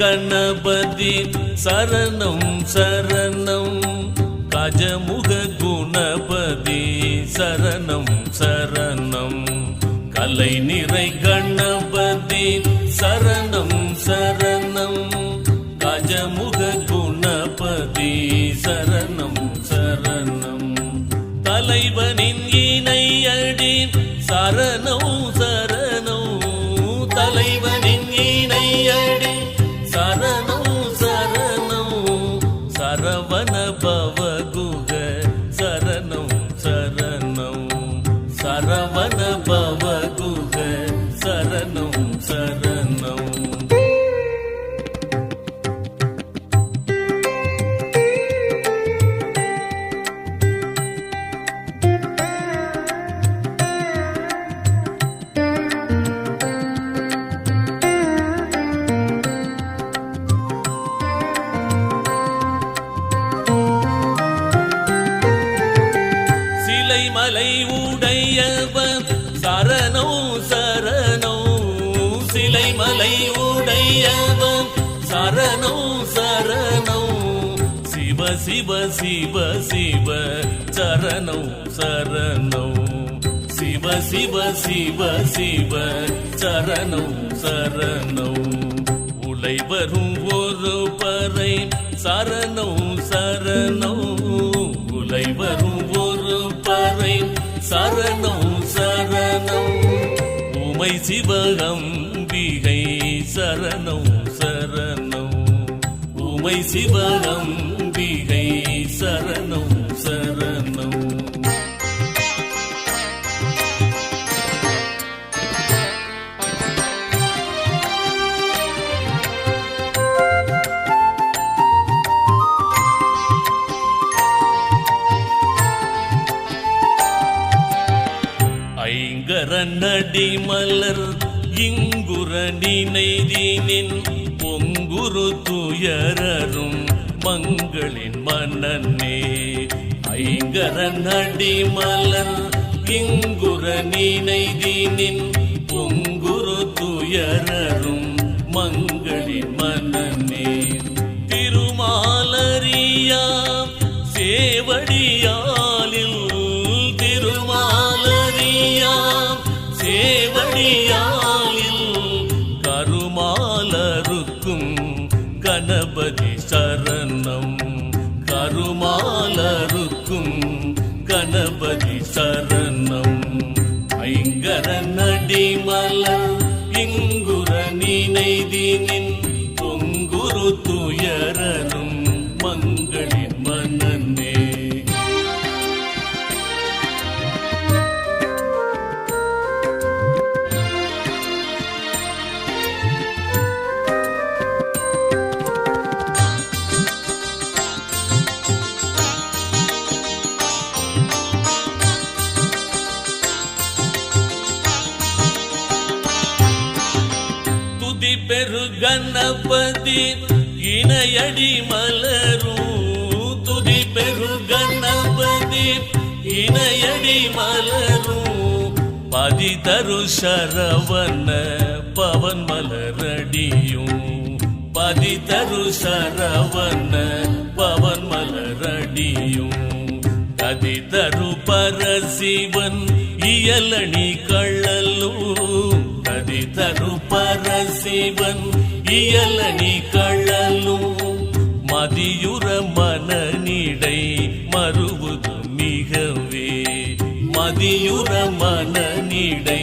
கணபதி சரணம் சரணம் கஜமுக குணபதி சரணம் சரணம் கலை நிறை கணபதி சரணம் சரணம் கஜமுக குணபதி சரணம் சரணம் தலைவனின் இணையடி சரணம் சரணம் தலைவனின் இணையடி சரணம் சரணம் சரவண பவகுக சரணம் சரணம் சரவண பவகுக சரணம் சரணம் மலை உடையவன் சரணோ சரணோ சிலை மலை உடையவன் சரணோ சரணோ சிவ சிவ சிவ சிவ சரணோ சரணோ சிவ சிவ சிவ சிவ சரணோ சரணோ உலை வரும் ஒரு பறை சரணோ சரணோ உலை வரும் ஒரு பறை சரணம் சரணம் உமை சிவகம்பிகை சரணம் சரணம் உமை சிவகம்பிகை சரணம் சரணம் ஐங்கரநடி மலர் இங்குர நினைதீனின் பொங்குரு துயரரும் மங்களின் மன்னனே ஐங்கரநடி மலர் இங்குர நினைதீனின் பொங்குரு துயரரும் மங்களின் மன்னனே திருமாலரியா சேவடியாலில் சேவடியாலில் கருமாலருக்கும் கணபதி சரணம் கருமாலருக்கும் கணபதி சரணம் ஐங்கரநடி மலர் இங்குர நினைதீனின் பொங்குரு துயரரும் மங்களின் மன்னனே பெரு கணபதி இணையடி மலரும் துதி பெரு கணபதி இணையடி மலரும் பதி தரு சரவண பவன் மலரடியும் பதி தரு சரவண பவன் மலரடியும் கதி தரு பரசிவன் இயலணி கள்ளலும் கதி தரு பரசிவன் இயலணி கள்ளலும் மதியுற மனநிடை மறுவது மிகவே மதியுற மனநிடை